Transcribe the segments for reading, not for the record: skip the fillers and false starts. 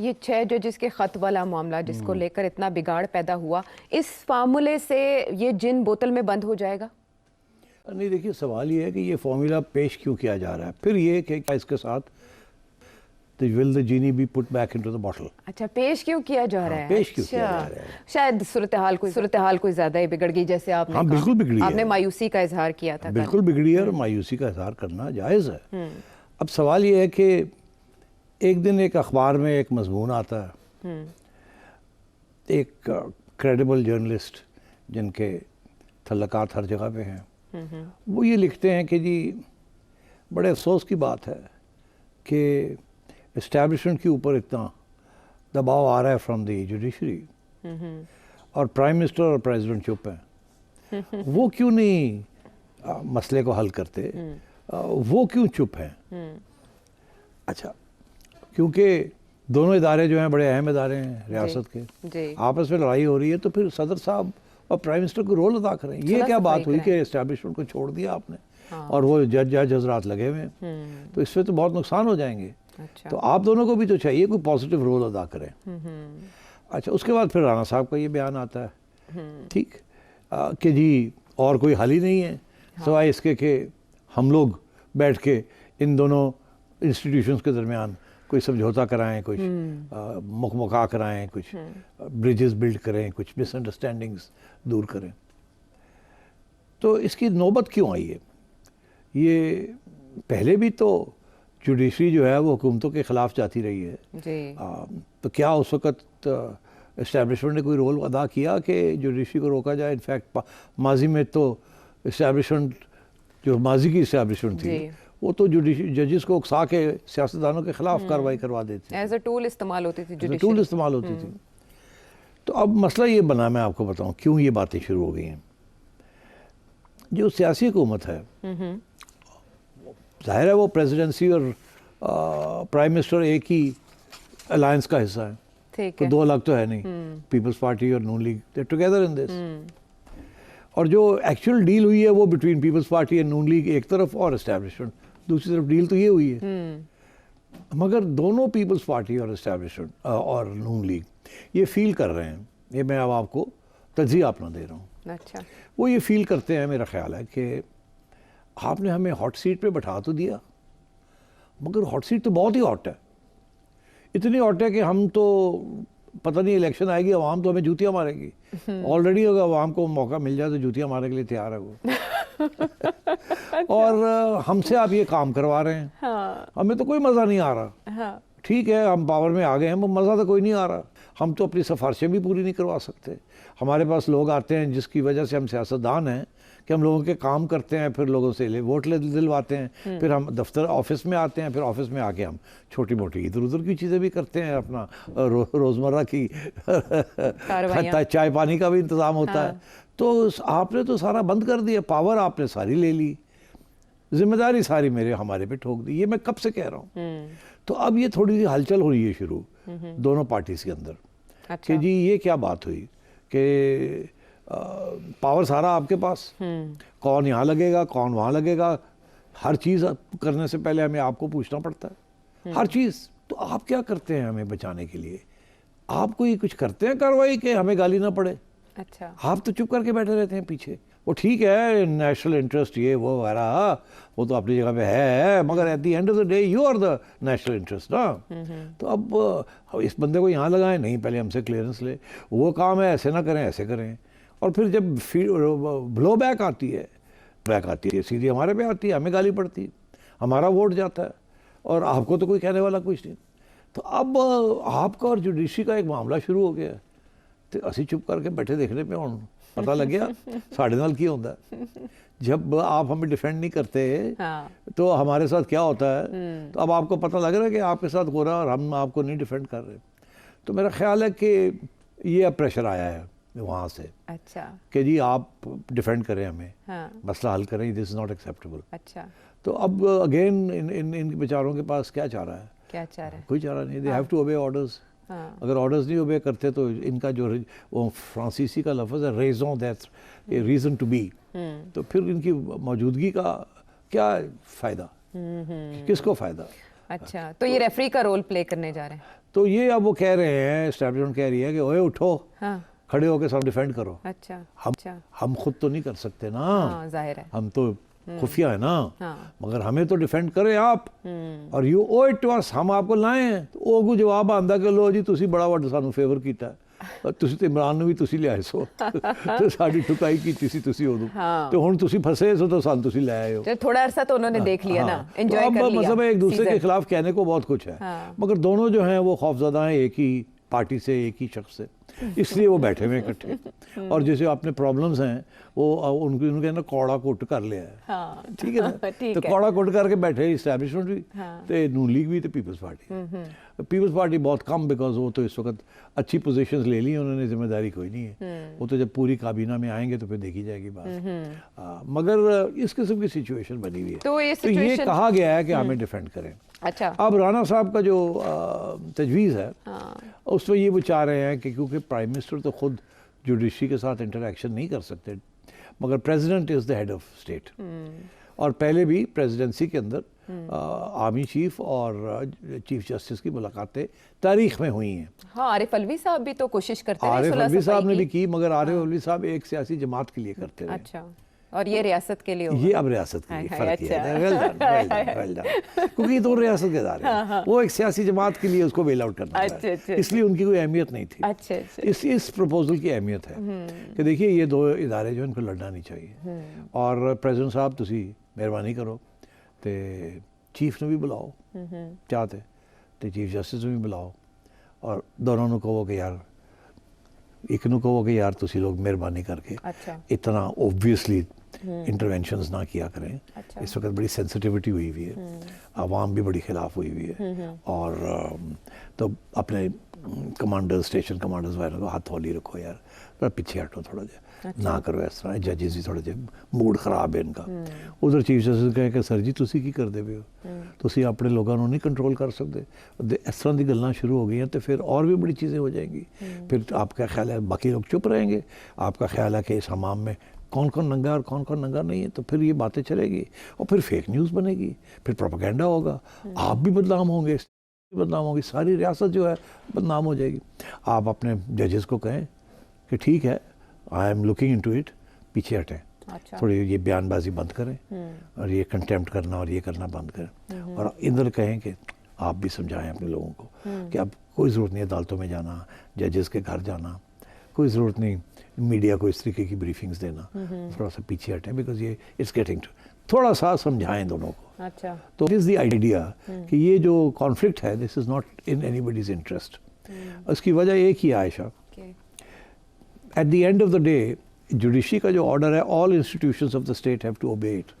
ये 6 जजेस के खत वाला मामला जिसको लेकर इतना बिगाड़ पैदा हुआ, इस फार्मूले से ये जिन बोतल में बंद हो जाएगा? नहीं, देखिए सवाल ये है कि ये फॉर्मूला पेश क्यों किया जा रहा है, फिर ये कि क्या इसके साथ will the genie be put back into the bottle. अच्छा, पेश क्यों किया जा रहा है? पेश क्यों किया जा रहा है? शायद सूरत हाल कोई ज्यादा ही बिगड़ गई, जैसे आपने हाँ, बिल्कुल बिगड़ी है। आपने मायूसी का इजहार किया था। बिल्कुल बिगड़ी है और मायूसी का इजहार करना जायज़ है। अब सवाल ये है कि एक दिन एक अखबार में एक मजमून आता है, एक क्रेडिबल जर्नलिस्ट जिनके तल्लकात हर जगह पे हैं, वो ये लिखते हैं कि जी बड़े अफसोस की बात है कि इस्टेब्लिशमेंट के ऊपर इतना दबाव आ रहा है फ्रॉम द जुडिशरी और प्राइम मिनिस्टर और प्रेसिडेंट चुप हैं। वो क्यों नहीं मसले को हल करते? वो क्यों चुप हैं? अच्छा, क्योंकि दोनों इदारे जो हैं बड़े अहम इदारे हैं रियासत के, आपस में लड़ाई हो रही है, तो फिर सदर साहब और प्राइम मिनिस्टर को रोल अदा करें। ये क्या बात हुई कि इस्टेब्लिशमेंट को छोड़ दिया आपने? और वो जज हजरात लगे हुए हैं, तो इससे तो बहुत नुकसान हो जाएंगे। अच्छा। तो आप दोनों को भी तो चाहिए कोई पॉजिटिव रोल अदा करें। अच्छा, उसके बाद फिर राणा साहब का ये बयान आता है, ठीक, कि जी और कोई हल ही नहीं है सिवाय इसके कि हम लोग बैठ के इन दोनों इंस्टीट्यूशंस के दरमियान कोई समझौता कराएं, कुछ मुखमुखा कराएं, कुछ ब्रिजेस बिल्ड करें, कुछ मिसअंडरस्टैंडिंग्स दूर करें। तो इसकी नौबत क्यों आई है? ये पहले भी तो जुडिशरी जो है वो हुकूमतों के ख़िलाफ़ जाती रही है जी। तो क्या उस वक़्त इस्टेब्लिशमेंट ने कोई रोल अदा किया कि जुडिशरी को रोका जाए? इनफैक्ट माजी में तो इस्टेब्लिशमेंट जो माजी की इस्टेब्लिशमेंट थी वो तो जजेस को उकसा के सियासतदानों के ख़िलाफ़ कार्रवाई करवा देती, एज अ टूल इस्तेमाल होती थी, टूल इस्तेमाल होती थी। तो अब मसला ये बना, मैं आपको बताऊँ क्यों ये बातें शुरू हो गई हैं। जो सियासी हुकूमत है, जाहिर है वो प्रेसिडेंसी और प्राइम मिनिस्टर एक ही अलायंस का हिस्सा है, तो दो अलग तो है नहीं। पीपल्स पार्टी और Noon league they together in this. और जो एक्चुअल डील हुई है वो between peoples party and Noon league एक तरफ और एस्टेब्लिशमेंट दूसरी तरफ, डील तो ये हुई है। मगर दोनों पीपल्स पार्टी और एस्टेब्लिशमेंट और नून लीग ये फील कर रहे हैं, ये मैं अब आपको तज्ज़िया अपना दे रहा हूँ। अच्छा। वो ये फील करते हैं, मेरा ख्याल है कि आपने हमें हॉट सीट पे बैठा तो दिया, मगर हॉट सीट तो बहुत ही हॉट है, इतनी हॉट है कि हम तो पता नहीं इलेक्शन आएगी अवाम तो हमें जूतियाँ मारेगी। ऑलरेडी अगर अवाम को मौका मिल जाए तो जूतियाँ मारने के लिए तैयार है वो। और हमसे आप ये काम करवा रहे हैं। हाँ। हमें तो कोई मज़ा नहीं आ रहा। हाँ। ठीक है, हम पावर में आ गए हैं, मज़ा तो कोई नहीं आ रहा। हम तो अपनी सिफारिशें भी पूरी नहीं करवा सकते। हमारे पास लोग आते हैं जिसकी वजह से हम सियासतदान हैं कि हम लोगों के काम करते हैं, फिर लोगों से वोट दिलवाते हैं, फिर हम दफ्तर ऑफिस में आते हैं, फिर ऑफिस में आके हम छोटी मोटी इधर उधर की चीज़ें भी करते हैं, अपना रोज़मर्रा की चाय पानी का भी इंतज़ाम होता है। तो आपने तो सारा बंद कर दिया, पावर आपने सारी ले ली, जिम्मेदारी सारी हमारे पे ठोक दी। ये मैं कब से कह रहा हूँ। तो अब ये थोड़ी सी हलचल हो रही है शुरू दोनों पार्टीज के अंदर। अच्छा। कि जी ये क्या बात हुई कि पावर सारा आपके पास, कौन यहाँ लगेगा कौन वहाँ लगेगा, हर चीज़ करने से पहले हमें आपको पूछना पड़ता है, हर चीज़। तो आप क्या करते हैं हमें बचाने के लिए? आप कोई कुछ करते हैं कार्रवाई कि हमें गाली ना पड़े? अच्छा। आप तो चुप करके बैठे रहते हैं पीछे। वो ठीक है नेशनल इंटरेस्ट ये वो वगैरह, वो तो अपनी जगह पे है, मगर at the end of the day you are the national interest ना। तो अब इस बंदे को यहाँ लगाएं, नहीं पहले हमसे क्लियरेंस ले, वो काम है, ऐसे ना करें ऐसे करें। और फिर जब ब्लो बैक आती है सीधी हमारे पे आती है, हमें गाली पड़ती है, हमारा वोट जाता है और आपको तो कोई कहने वाला कुछ नहीं। तो अब आपका और जुडिशरी का एक मामला शुरू हो गया, तो असी चुप करके बैठे देखने पे और पता लग गया साढ़े नाल की होता है। जब आप हमें डिफेंड नहीं करते तो हमारे साथ क्या होता है। तो अब आपको पता लग रहा है कि आपके साथ हो रहा है और हम आपको नहीं डिफेंड कर रहे। तो मेरा ख्याल है कि ये अब प्रेशर आया है वहाँ से। अच्छा। कि जी आप डिफेंड करें हमें, मसला हल करें, दिस इज नॉट एक्सेप्टेबल। अच्छा। तो अब अगेन इन बेचारों के पास क्या चारा है? क्या चारा है? कोई चारा नहीं, they have to obey orders. अगर ऑर्डर्स नहीं ओबे करते तो इनका जो वो फ्रांसीसी का लफ्ज़ है रेज़ों that's a reason to be, तो फिर इनकी मौजूदगी का क्या फ़ायदा, किसको फ़ायदा? अच्छा, तो ये रेफरी का रोल प्ले करने जा रहे हैं? तो ये अब वो कह रहे हैं, एस्टैब्लिशमेंट कह रही है कि ओए उठो, हाँ खड़े होकर सब डिफेंड करो। अच्छा हम खुद तो नहीं कर सकते ना, हाँ जाहिर है हम तो खुफिया है ना, हाँ मगर हमें तो डिफेंड करें आप, और you owe it to us, हम आपको लाएं। तो ਉਹ ਕੋ ਜਵਾਬ ਆਂਦਾ ਕਿ ਲੋ ਜੀ ਤੁਸੀਂ ਬੜਾ ਵੱਡਾ ਸਾਨੂੰ ਫੇਵਰ ਕੀਤਾ, ਤੁਸੀਂ ਤੇ ਇਮਰਾਨ ਨੂੰ ਵੀ ਤੁਸੀਂ ਲਿਆਏ ਸੋ ਤੇ ਸਾਡੀ ਠੁਕਾਈ ਕੀਤੀ ਸੀ ਤੁਸੀਂ ਉਦੋਂ, ਤੇ ਹੁਣ ਤੁਸੀਂ ਫਸੇ ਸੋ ਤਾਂ ਸਾਨੂੰ ਤੁਸੀਂ ਲੈ ਆਏ ਹੋ। तो थोड़ा अरसा तो उन्होंने देख लिया ना, एंजॉय कर लिया मतलब एक दूसरे के season। खिलाफ कहने को बहुत कुछ है, हाँ। मगर दोनों जो हैं वो खौफजदा हैं एक ही पार्टी से, एक ही शख्स से, इसलिए वो बैठे हुए हैं इकट्ठे। और जैसे अपने प्रॉब्लम्स हैं वो उनके ना कौड़ा कुट कर लिया है, हाँ ठीक है ना, ठीक तो है। कौड़ा कुट करके बैठे इस्टेब्लिशमेंट भी, हाँ। तो नून लीग भी, तो पीपल्स पार्टी। पीपल्स पार्टी बहुत कम, बिकॉज वो तो इस वक्त अच्छी पोजीशंस ले ली उन्होंने, जिम्मेदारी कोई नहीं है, वो तो जब पूरी काबीना में आएंगे तो फिर देखी जाएगी बात। मगर इस किस्म की सिचुएशन बनी हुई है, तो ये तो ये situation- कहा गया है कि हमें डिफेंड करें। अच्छा अब राणा साहब का जो तजवीज़ है हाँ उसमें ये वो चाह रहे हैं कि क्योंकि प्राइम मिनिस्टर तो खुद जुडिशरी के साथ इंटरेक्शन नहीं कर सकते, मगर president is the head of state, और पहले भी प्रेसिडेंसी के अंदर आर्मी चीफ और चीफ जस्टिस की मुलाकातें तारीख में हुई हैं। हाँ आरिफ अलवी साहब भी तो कोशिश करते हैं आरिफ सुलह अलवी सफाई साहब ने की। भी की, मगर आरिफ अलवी साहब एक सियासी जमात के लिए करते रहे। अच्छा, और ये रियासत के लिए होगा। ये अब रियासत के लिए हाय, फर्क अच्छा। है, well done, well done, well done, क्योंकि ये तो रियासत के इदारे हैं, वो एक सियासी जमात के लिए उसको बेल आउट करना अच्छा, है, अच्छा। इसलिए उनकी कोई अहमियत नहीं थी। अच्छा अच्छा इस प्रपोजल की अहमियत है कि देखिए ये दो इदारे जो इनको लड़ना नहीं चाहिए, और प्रेसिडेंट साहब तुसी मेहरबानी करो तो चीफ ने भी बुलाओ चाहते तो चीफ जस्टिस ने भी बुलाओ, और दोनों को कहो कि यार, एक को कहो कि यार तुसी लोग मेहरबानी करके अच्छा इतना ओब्वियसली इंटरवेंशंस ना किया करें। अच्छा। इस वक्त बड़ी सेंसिटिविटी हुई हुई है, आवाम भी बड़ी खिलाफ हुई हुई है, और तो अपने कमांडर्स, स्टेशन कमांडर्स वगैरह को हाथ हौली रखो यार, थोड़ा पीछे हटो, थोड़ा ना करो इस तरह, जजेस भी थोड़ा मूड खराब है इनका। उधर चीफ जस्टिस कहे कि सर जी तुसी की करदे पे हो, तुसी अपने लोगों को नहीं कंट्रोल कर सकते, इस तरह की गल्लां शुरू हो गई हैं तो फिर और भी बड़ी चीज़ें हो जाएंगी। फिर आपका ख्याल है बाकी लोग चुप रहेंगे, आपका ख्याल है कि इस हमाम में कौन कौन नंगा और कौन कौन नंगा नहीं है, तो फिर ये बातें चलेगी और फिर फेक न्यूज़ बनेगी, फिर प्रोपेगेंडा होगा, आप भी बदनाम होंगे, बदनाम होगी, सारी रियासत जो है बदनाम हो जाएगी। आप अपने जजेस को कहें कि ठीक है, I am looking into it, पीछे हटें, अच्छा थोड़ी ये बयानबाजी बंद करें और ये कंटेम्प्ट करना और ये करना बंद करें, और इधर कहें कि आप भी समझाएं अपने लोगों को कि अब कोई ज़रूरत नहीं अदालतों में जाना, जजेस के घर जाना, कोई ज़रूरत नहीं मीडिया को इस तरीके की ब्रीफिंग्स देना, थोड़ा सा पीछे हटें, बिकॉज ये इट्स गेटिंग, थोड़ा सा समझाएं दोनों को। अच्छा तो दिस द आइडिया कि ये जो कॉन्फ्लिक्ट है this is not in anybody's interest. उसकी वजह एक ही है Ayesha, okay at the end of the day judiciary का जो ऑर्डर है, all institutions of the state have to obey it,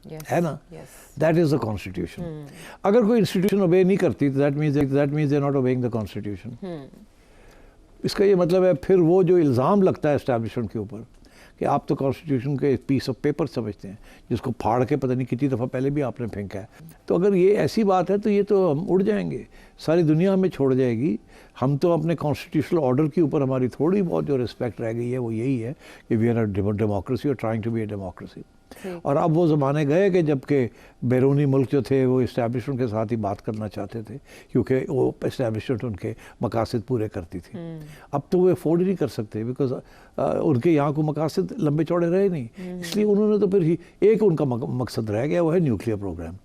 yes है ना, yes that is the constitution. अगर कोई इंस्टीट्यूशन ओबे नहीं करती तो that means they not obeying the constitution. इसका ये मतलब है फिर वो जो इल्ज़ाम लगता है एस्टैब्लिशमेंट के ऊपर कि आप तो कॉन्स्टिट्यूशन के पीस ऑफ पेपर समझते हैं जिसको फाड़ के पता नहीं कितनी दफ़ा पहले भी आपने फेंका है, तो अगर ये ऐसी बात है तो ये तो हम उड़ जाएंगे, सारी दुनिया हमें छोड़ जाएगी। हम तो अपने कॉन्स्टिट्यूशनल ऑर्डर के ऊपर हमारी थोड़ी बहुत जो रिस्पेक्ट रह गई है वो यही है कि वी आर अ डेमोक्रेसी और trying to be a democracy. और अब वो ज़माने गए कि जबकि बैरूनी मुल्क जो थे वो इस्टेब्लिशमेंट के साथ ही बात करना चाहते थे क्योंकि वो इस्टेब्लिशमेंट उनके मकासद पूरे करती थी। अब तो वो अफोर्ड ही नहीं कर सकते बिकॉज उनके यहाँ को मकासद लंबे चौड़े रहे नहीं, इसलिए उन्होंने तो फिर ही एक उनका मकसद रह गया, वो है न्यूक्लियर प्रोग्राम,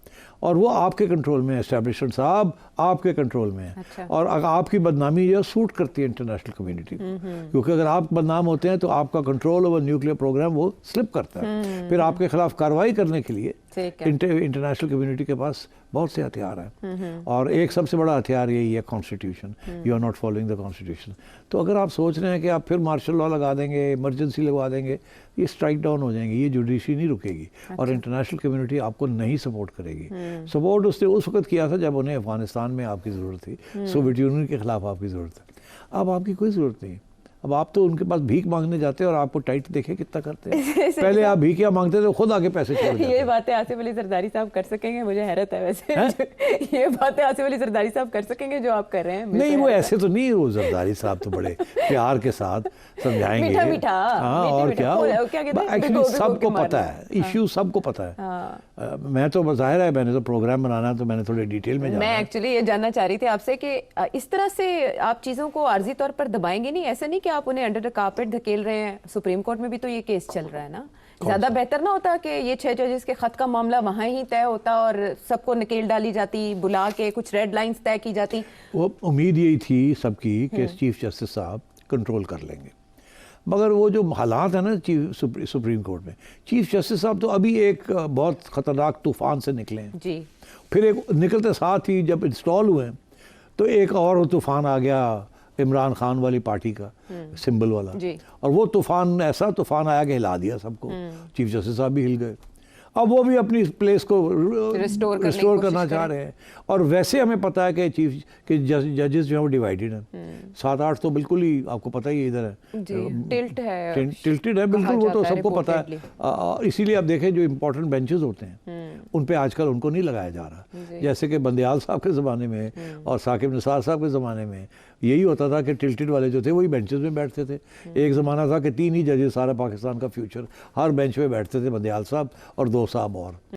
और वो आपके कंट्रोल में है, एस्टेब्लिशमेंट साहब आपके कंट्रोल में है। अच्छा। और अगर आपकी बदनामी जो सूट करती है इंटरनेशनल कम्युनिटी को, क्योंकि अगर आप बदनाम होते हैं तो आपका कंट्रोल ओवर न्यूक्लियर प्रोग्राम वो स्लिप करता है, फिर आपके खिलाफ कार्रवाई करने के लिए ठीक है। इंटरनेशनल कम्युनिटी के पास बहुत से हथियार हैं, और एक सबसे बड़ा हथियार यही है constitution. You are not following the constitution. तो अगर आप सोच रहे हैं कि आप फिर मार्शल लॉ लगा देंगे, इमरजेंसी लगवा देंगे, ये स्ट्राइक डाउन हो जाएंगे, ये जुडिशरी नहीं रुकेगी। और इंटरनेशनल कम्युनिटी आपको नहीं सपोर्ट करेगी। सपोर्ट उसने उस वक्त किया था जब उन्हें अफगानिस्तान में आपकी ज़रूरत थी, सोवियत यूनियन के खिलाफ आपकी ज़रूरत है। अब आपकी कोई ज़रूरत नहीं, अब आप तो उनके पास भीख मांगने जाते हैं और आपको टाइट देखे कितना करते हैं। पहले आप भीख मांगते थे, खुद आके पैसे छोड़ देते। ये बातें आसिफ अली जरदारी साहब कर सकेंगे? मुझे हैरत है वैसे ये बातें आसिफ अली जरदारी साहब कर सकेंगे जो आप कर रहे हैं? नहीं, वो ऐसे तो नहीं, वो जरदारी साहब तो बड़े प्यार के साथ समझाएंगे। मीठा मीठा, हाँ, मीठे और मीठे, क्या कहते हैं, एक्चुअली भिगो सबको के पता मारना। है, इश्यू सबको पता है। हाँ। मैं तो ज़ाहिर है, मैंने तो प्रोग्राम बनाना है, तो मैंने थोड़े डिटेल में जाना मैं है। एक्चुअली ये जानना चाह रही थी आपसे कि इस तरह से आप चीज़ों को आर्जी तौर पर दबाएंगे नहीं, ऐसा नहीं कि आप उन्हें अंडर द कारपेट धकेल रहे हैं। सुप्रीम कोर्ट में भी तो ये केस चल रहा है ना। ज़्यादा बेहतर ना होता कि ये 6 जजेस के खत का मामला वहाँ ही तय होता और सबको नकेल डाली जाती, बुला के कुछ रेड लाइंस तय की जाती? वो उम्मीद यही थी सबकी कि चीफ जस्टिस साहब कंट्रोल कर लेंगे, मगर वो जो हालात है ना सुप्रीम कोर्ट में, चीफ जस्टिस साहब तो अभी एक बहुत ख़तरनाक तूफान से निकले हैं। जी। फिर एक निकलते साथ ही जब इंस्टॉल हुए तो एक और तूफान आ गया, इमरान खान वाली पार्टी का सिंबल वाला, जी। और वो तूफान, ऐसा तूफान आया कि हिला दिया सबको। चीफ जस्टिस साहब भी हिल गए। अब वो भी अपनी प्लेस को रिस्टोर करना चाह रहे हैं। और वैसे हमें पता है कि जजेस जो हैं वो डिवाइडेड हैं। 7-8 तो बिल्कुल ही आपको पता ही इधर है, टिल्ट है, टिल्टेड है बिल्कुल, वो तो सबको पता है। इसीलिए आप देखें जो इम्पोर्टेंट बेंचेस होते हैं उन पे आजकल उनको नहीं लगाया जा रहा। जैसे कि बंदयाल साहब के ज़माने में और साकिब निसार साहब के ज़माने में यही होता था कि टिल्टेड वाले जो थे वही बेंचेस में बैठते थे। एक ज़माना था कि 3 ही जजेस सारा पाकिस्तान का फ्यूचर, हर बेंच पे बैठते थे, बंदयाल साहब और 2 साहब और।